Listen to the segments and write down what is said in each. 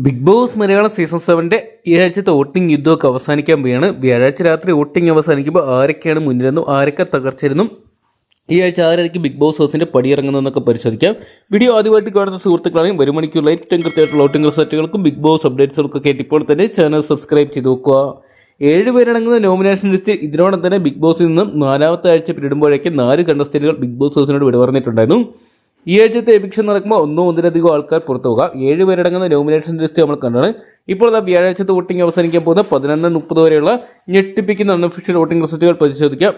Big boss Malayalam season 7 ഈ ആഴ്ചത്തെ voting യുദ്ധമൊക്കെ അവസാനിക്കാൻ പോവുകയാണ്. വ്യാഴാഴ്ച രാത്രി വോട്ടിംഗ് അവസാനിക്കുമ്പോൾ ആരൊക്കെയാണ് മുന്നിലെന്നും ആരൊക്കെ തകർച്ചിരുന്നും ഈ ആഴ്ച ആരായിരിക്കും ബിഗ് ബോസ് ഹൗസിന്റെ പടിയിറങ്ങുന്നതെന്നൊക്കെ പരിശോധിക്കാം. വീഡിയോ ആദ്യമായിട്ട് കാണുന്ന സുഹൃത്തുക്കളാണെങ്കിൽ 1 മണിക്കൂർ ഏറ്റവും കൃത്യമായിട്ടുള്ള വോട്ടിംഗ് റിസൾട്ടുകൾക്കും ബിഗ് ബോസ് അപ്ഡേറ്റ്സുകൾക്കൊക്കെ ഇപ്പോൾ തന്നെ ചാനൽ സബ്സ്ക്രൈബ് ചെയ്ത് നോക്കുക. 7 പേരടങ്ങുന്ന നോമിനേഷൻ ലിസ്റ്റ് ഇതിനോടൊപ്പം തന്നെ ബിഗ് ബോസിൽ നിന്നും 4ാമത്തെ ആഴ്ച പിന്നിടുമ്പോഴേക്കും 4 കണ്ടസ്റ്റന്റുകൾ ബിഗ് ബോസ് ഹൗസിനോട് വിട പറഞ്ഞിട്ടുണ്ടായിരുന്നു. ഈ ആഴ്ചത്തെ എവിക്ഷൻ നടക്കുമ്പോൾ 1-1-ലധികം ആൾക്കാർ പുറത്തു പോകുക. 7 പേരടങ്ങുന്ന നോമിനേഷൻ ലിസ്റ്റ് നമ്മൾ കണ്ടാണ്. ഇപ്പോൾ വ്യാഴാഴ്ചത്തെ വോട്ടിംഗ് അവസാനിക്കാൻ പോകുന്ന 11:30 വരെയുള്ള ഞെട്ടിപ്പിക്കുന്ന അൺഒഫീഷ്യൽ വോട്ടിംഗ് റിസൾട്ടുകൾ പരിശോധിക്കാം.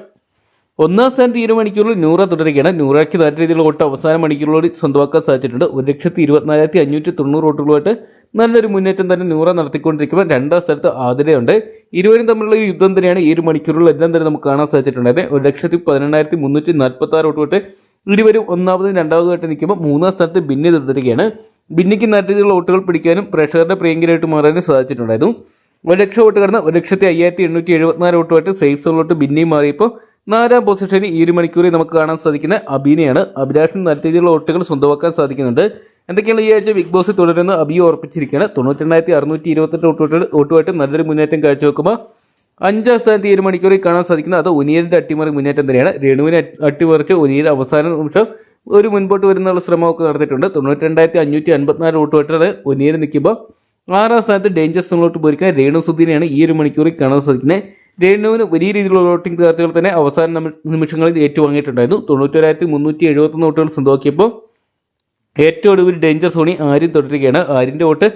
1ാം സ്ഥാനത്ത് 20 മണിക്കൂറിൽ നൂറ തുടരുകയാണ്. നൂറയ്ക്ക് നല്ല രീതിയിലുള്ള വോട്ട് അവസാന മണിക്കൂറിലൂടെ സ്വന്തമാക്കാൻ സാധിച്ചിട്ടുണ്ട്. 1,24,590 വോട്ടുകളുമായിട്ട് നല്ലൊരു മുന്നേറ്റം തന്നെ നൂറ നടത്തിക്കൊണ്ടിരിക്കുമ്പോൾ 2ാം സ്ഥാനത്ത് ആതിരയുണ്ട്. ഇരുവരും തമ്മിലുള്ള ഒരു യുദ്ധം തന്നെയാണ് ഈ ഒരു മണിക്കൂറുകളെല്ലാം തന്നെ നമുക്ക് കാണാൻ സാധിച്ചിട്ടുണ്ടായത്. 1,18,346 വോട്ടുമായിട്ട് ഇരുവരും 1ാമതും 2ാമതുമായിട്ട് നിൽക്കുമ്പോൾ 3ാം സ്ഥാനത്ത് ബിന്നി തുടരുകയാണ്. ബിന്നിക്ക് നല്ല രീതിയിലുള്ള വോട്ടുകൾ പിടിക്കാനും പ്രേക്ഷകരുടെ പ്രിയങ്കരായിട്ട് മാറാനും സാധിച്ചിട്ടുണ്ടായിരുന്നു. 1,00,000 വോട്ട് കടന്ന് 1,05,874 വോട്ടുമായിട്ട് സേഫ് സോണിലോട്ട് ബിന്നി മാറിയപ്പോൾ 4ാം പൊസിഷനിൽ ഈ ഒരു മണിക്കൂറിൽ നമുക്ക് കാണാൻ സാധിക്കുന്ന അബീനെയാണ്. അഭിലാഷിന് നല്ല രീതിയിലുള്ള വോട്ടുകൾ സ്വന്തമാക്കാൻ സാധിക്കുന്നുണ്ട്. എന്തൊക്കെയാണ് ഈ ആഴ്ച ബിഗ് ബോസ് തുടരുന്ന അബിയെ ഉറപ്പിച്ചിരിക്കുകയാണ്. 92,628 വോട്ടുമായിട്ട് നല്ലൊരു മുന്നേറ്റം കാഴ്ചവെക്കുമ്പോൾ 5ാം സ്ഥാനത്ത് ഈ ഒരു മണിക്കൂറിൽ കാണാൻ സാധിക്കുന്നത് അത് ഒനിയലിന്റെ അട്ടിമറി മുന്നേറ്റം തന്നെയാണ്. രേണുവിനെ അട്ടിമറിച്ച് ഒനിയൽ അവസാന നിമിഷം ഒരു മുൻപോട്ട് വരുന്നുള്ള ശ്രമമൊക്കെ നടത്തിയിട്ടുണ്ട്. 92,554 വോട്ടുമായിട്ടാണ് ഒനിയൽ നിൽക്കുമ്പോൾ 6ാം സ്ഥാനത്ത് ഡേഞ്ചർ സോണിലോട്ട് പോയിരിക്കാൻ രേണു സുധീനെയാണ് ഈ ഒരു മണിക്കൂറിൽ കാണാൻ സാധിക്കുന്നത്. രേണുവിന് വലിയ രീതിയിലുള്ള വോട്ടിംഗ് ചാർജുകൾ തന്നെ അവസാന നിമിഷങ്ങളിൽ ഏറ്റുവാങ്ങിയിട്ടുണ്ടായിരുന്നു. 91,371 വോട്ടുകൾ സ്വന്തമാക്കിയപ്പോൾ ഏറ്റവും ഒടുവിൽ ഡേഞ്ചർ സോണി ആര്യൻ തുടരുകയാണ്. ആര്യൻ്റെ വോട്ട്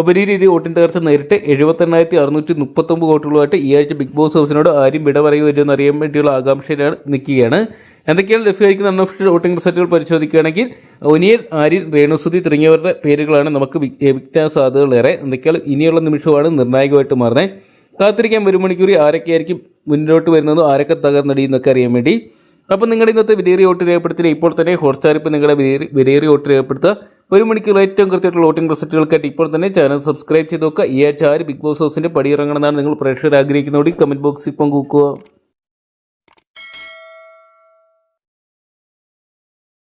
വലിയ രീതിയിൽ വോട്ടിംഗ് തകർച്ച നേരിട്ട് 78,639 വോട്ടുകളുമായിട്ട് ഈ ആഴ്ച ബിഗ് ബോസ് ഹൗസിനോട് ആര്യം വിട പറയുമെന്ന് അറിയാൻ വേണ്ടിയുള്ള ആകാംക്ഷയിലാണ് നിൽക്കുകയാണ്. എന്തൊക്കെയാണ് ലഭ്യമായിരിക്കുന്ന അൺഒഫീഷ്യൽ വോട്ടിംഗ് റിസൾട്ടുകൾ പരിശോധിക്കുകയാണെങ്കിൽ ഒനിയൽ, ആര്യൻ, രേണുസുതി തുടങ്ങിയവരുടെ പേരുകളാണ് നമുക്ക് എവിക്റ്റാൻ സാധ്യതകളേറെ. എന്തൊക്കെയാണ് ഇനിയുള്ള നിമിഷമാണ് നിർണായകമായിട്ട് മാറുന്നത്. കാത്തിരിക്കാൻ 1 മണിക്കൂറിൽ ആരൊക്കെയായിരിക്കും മുന്നോട്ട് വരുന്നതും ആരൊക്കെ തകർന്നടിയെന്നൊക്കെ അറിയാൻ വേണ്ടി. അപ്പോൾ നിങ്ങളുടെ ഇന്നത്തെ വിലയേറിയ വോട്ട് രേഖപ്പെടുത്തിയ ഇപ്പോൾ തന്നെ ഹോട്ട്സ്റ്റാർ ഇപ്പോൾ നിങ്ങളുടെ വിലയേറിയ വോട്ട് രേഖപ്പെടുത്തുക. 1 മണിക്കൂർ ഏറ്റവും കൃത്യമായിട്ടുള്ള വോട്ടിംഗ് റിസൾട്ടുകൾക്കായിട്ട് ഇപ്പോൾ തന്നെ ചാനൽ സബ്സ്ക്രൈബ് ചെയ്ത് നോക്കുക. ഈ ആഴ്ച ആര് ബിഗ് ബോസ് ഹൗസിന്റെ പടിയിറങ്ങണമെന്നാണ് നിങ്ങൾ പ്രേക്ഷകർ ആഗ്രഹിക്കുന്നതോടെ കമന്റ് ബോക്സിൽ പങ്കുവെക്കുക.